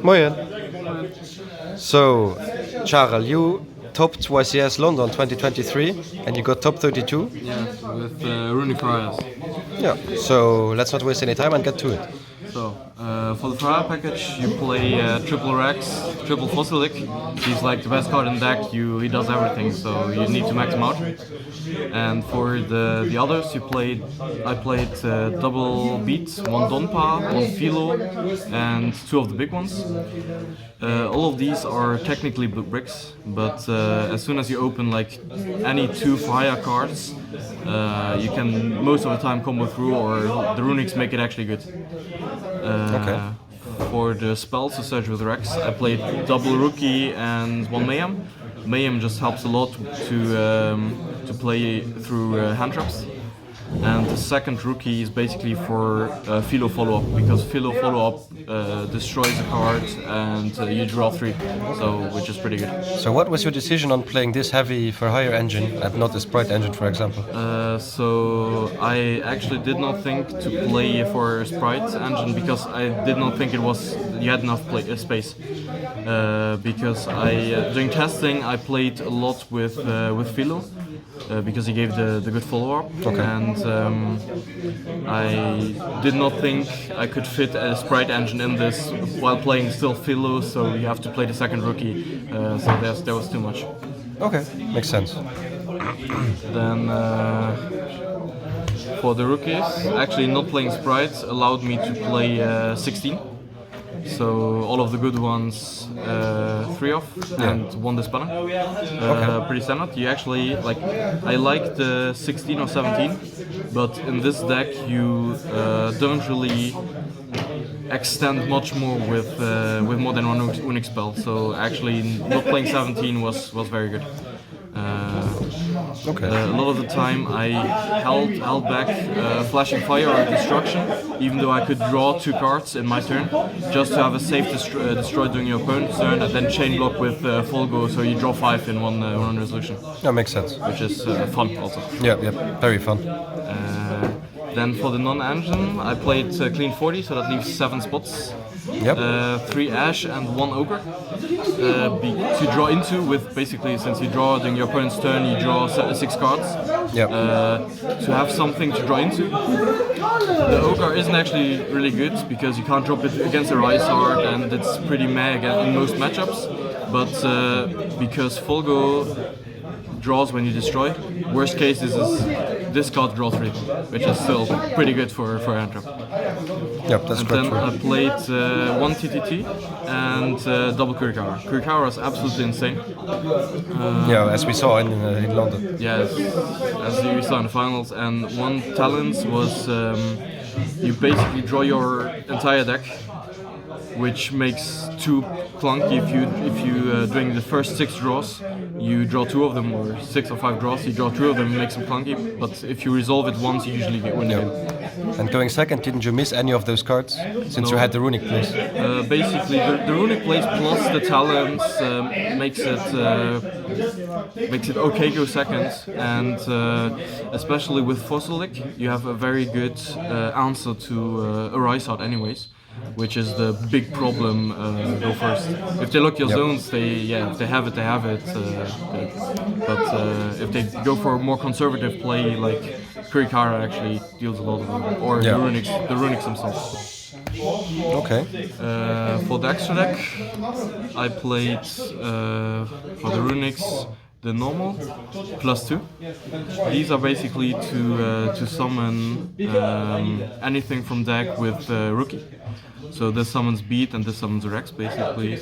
Moin. So, Charel, you topped YCS London 2023 and you got top 32. Yeah, with Runick Friars. Yeah, so let's not waste any time and get to it. So, for the Friar package, you play triple Rex, triple Fossilic. He's like the best card in the deck, he does everything, so you need to max him out. And for the others, I played double Beat, one Donpa, one Philo, and two of the big ones. All of these are technically blue bricks, but as soon as you open like any two fire cards, you can most of the time combo through, or the Runicks make it actually good. Okay. For the spells to search with Rex, I played double Rookie and one Mayhem. Mayhem just helps a lot to play through hand traps. And the second Rookie is basically for Philo follow-up, because Philo follow-up destroys a card and you draw 3, so which is pretty good. So what was your decision on playing this heavy for higher engine and not the Sprite engine, for example? So I actually did not think to play for Sprite engine because I did not think you had enough space. Because during testing I played a lot with Philo. Because he gave the good follow-up, okay. And I did not think I could fit a Sprite engine in this while playing still Philo, so you have to play the second Rookie, so there was too much. Okay, makes sense. Then for the Rookies, actually not playing Sprites allowed me to play 16. So all of the good ones, 3 off and 1 Disbanner. Pretty standard. You actually I like the 16 or 17, but in this deck you don't really extend much more with more than one Runick spell. So actually, not playing 17 was very good. Okay. A lot of the time I held back Flashing Fire or Destruction, even though I could draw 2 cards in my turn, just to have a safe destroy during your opponent's turn, and then chain block with Full Go, so you draw 5 in one resolution. That makes sense. Which is fun also. Yeah, very fun. Then for the non-engine, I played clean 40, so that leaves 7 spots. Yep. 3 Ash and 1 Ogre to draw into, with basically, since you draw during your opponent's turn, you draw 6 cards. Yep. To have something to draw into. The Ogre isn't actually really good because you can't drop it against a Rise Heart, and it's pretty meh in most matchups. But because Folgo draws when you destroy, worst case is this card draw 3, which is still pretty good for hand trap. Yep, that's and quite then true. I played 1 TTT and double Kurikawa. Kurikawa is absolutely insane. Yeah, as we saw in London. Yes, as you saw in the finals. And one talent was you basically draw your entire deck, which makes 2 clunky. If you during the first 6 draws, you draw 2 of them, or 6 or 5 draws, you draw 2 of them, and makes them clunky. But if you resolve it once, you usually win the game. And going second, didn't you miss any of those cards since you had the Runick plays? Basically, the Runick plays plus the talents makes it okay go second, and especially with Fossilic, you have a very good answer to a Rise Out anyways, which is the big problem. Go first. If they lock your zones, if they have it. But if they go for a more conservative play, like Kurikara actually deals a lot of them, or the Runicks themselves. Okay. For the extra deck, I played for the Runicks the normal +2. These are basically to summon anything from deck with Rookie. So this summons Beat and this summons Rex basically.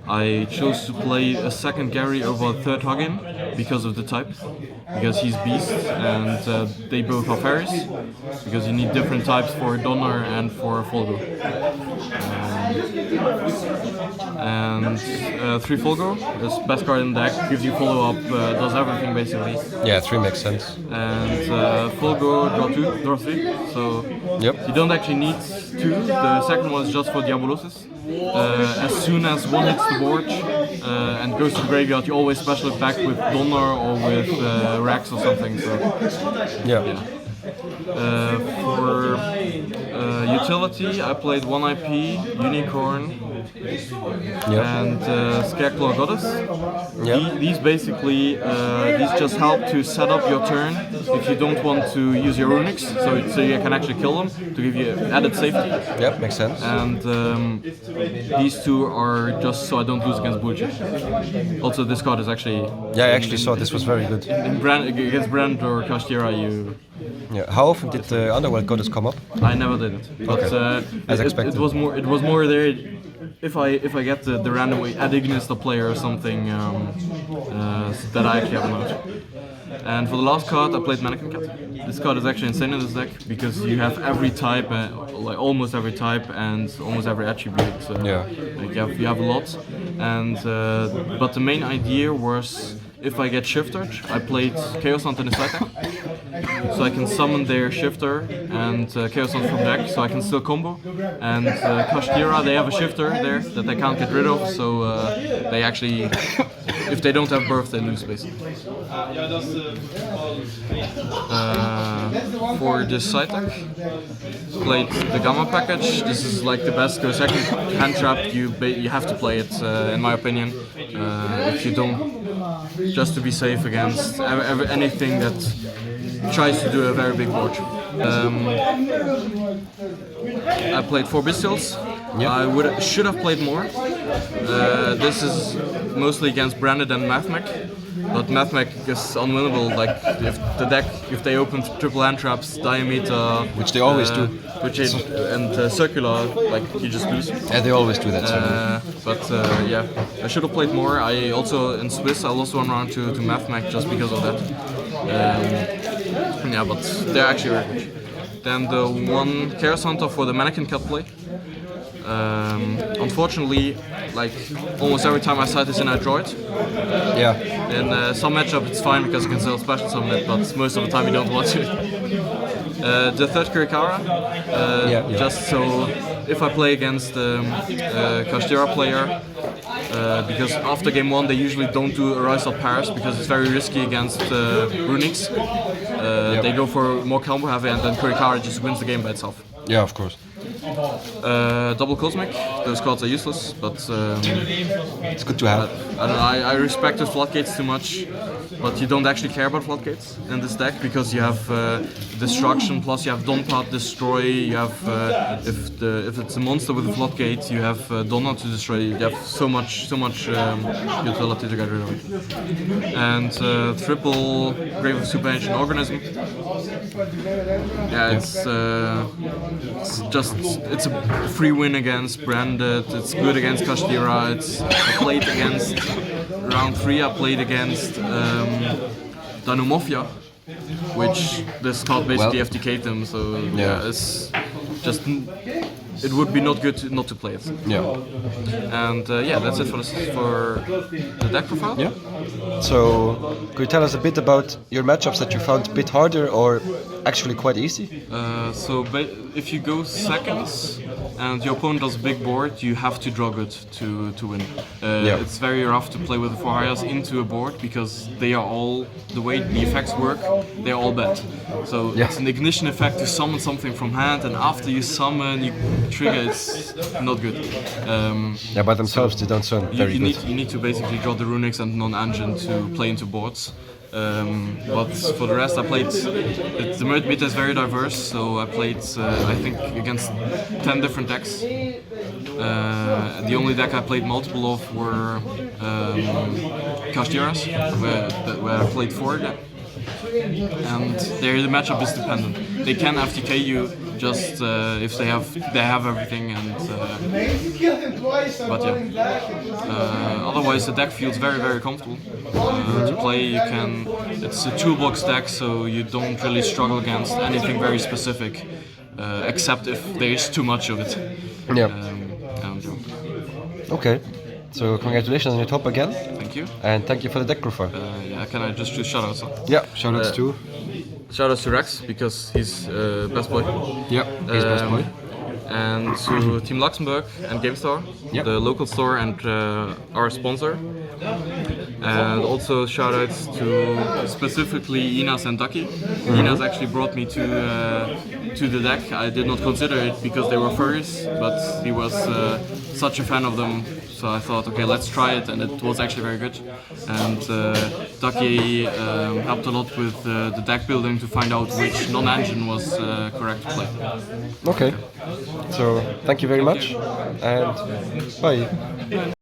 I chose to play a second Gary over a third Huggin because of the type. Because he's Beast and they both are fairies. Because you need different types for Donner and for Folgo. And 3 Folgo is best card in the deck, gives you follow-up, does everything basically. Yeah, 3 makes sense. And Folgo, draw 3, so you don't actually need 2, the second one is just for Diabolosis. As soon as one hits the board and goes to the graveyard, you always special it back with Donner or with Rex or something. So, yeah. For Utility, I played 1IP, Unicorn, Yeah. and Scareclaw Goddess. Yeah. These basically, these just help to set up your turn if you don't want to use your Runicks, so you can actually kill them, to give you added safety. Yeah, makes sense. And these two are just so I don't lose against bullshit. Also, this card is actually... Yeah, I actually saw this was very good. Against Brand or Kashtira, you... Yeah. How often did the Underworld Goddess come up? I never did it, but As it expected. was more there. If I get the random way add Ignis the player or something that I actually have an out. And for the last card, I played Mannequin Cat. This card is actually insane in this deck because you have every type, like almost every type and almost every attribute. Yeah. Like you have a lot, and but the main idea was if I get Shifter, I played Chaos Hunt in the side deck, so I can summon their Shifter and Chaos Hunt from deck, so I can still combo. And Kashtira, they have a Shifter there that they can't get rid of, so they actually, if they don't have Birth, they lose basically. For this side deck, played the Gamma package. This is like the best because second hand trap. You have to play it, in my opinion. If you don't, just to be safe against anything that tries to do a very big board. I played 4 Bestials. I should have played more. This is mostly against Branded and Mathmech, but Mathmech is unwinnable. Like if they open triple hand traps, Diameter, Which they always do. And Circular, like you just lose. Yeah, they always do that. But yeah, I should have played more. I also in Swiss I lost one round to Mathmech just because of that. Yeah, but they're actually very good. Then the one Chaos Hunter for the Mannequin Cat play. Unfortunately, like almost every time I sight this in, I draw it. Yeah. In some matchup it's fine because you can still special summon it, but most of the time you don't want to. The third Kurikara, just so if I play against Kashtira player, because after game 1 they usually don't do Arousal Pairs because it's very risky against Runicks. They go for more combo heavy and then Kurikara just wins the game by itself. Yeah, of course. Double Cosmic, those cards are useless, but It's good to have. I don't know, I respect the floodgates too much, but you don't actually care about floodgates in this deck because you have destruction, plus you have Donpat destroy, you have if it's a monster with a floodgate, you have Donna to destroy, you have so much utility to get rid of it. And triple Grave of Super Ancient Organism. Yeah, it's a free win against Branded, it's good against Kashtira, I played against round 3 I played against Dino Mafia, which this card basically FTK'd them, so yeah, it's just it would be not good not to play it. Yeah. And yeah, that's it for the deck profile. Yeah. So, could you tell us a bit about your matchups that you found a bit harder or actually quite easy? So if you go seconds and your opponent does a big board, you have to draw good to win. It's very rough to play with the 4 hires into a board because they are all, the way the effects work, they're all bad. So it's an ignition effect to summon something from hand, and after you summon, you trigger, it's not good. Yeah, by themselves they don't sound very good. You need to basically draw the Runicks and non-engine to play into boards. But for the rest I played, the meta is very diverse, so I played I think against 10 different decks. The only deck I played multiple of were Kashtiras, where I played 4 again. And the matchup is dependent. They can FTK you just if they have everything, and but yeah. Otherwise the deck feels very comfortable to play. It's a toolbox deck, so you don't really struggle against anything very specific, except if there is too much of it. Okay. So congratulations on your top again. Thank you. And thank you for the deck profile. Yeah, can I just do shoutouts? Yeah, shoutouts too. Shoutouts to Rex because he's best boy. Yeah, he's best boy. And to Team Luxembourg and GameStar, the local store and our sponsor. And also shoutouts to specifically Inas and Ducky. Inas actually brought me to the deck. I did not consider it because they were furries, but he was such a fan of them, so I thought, okay, let's try it, and it was actually very good. And Ducky helped a lot with the deck building to find out which non-engine was correct to play. Okay, so thank you very much, and bye.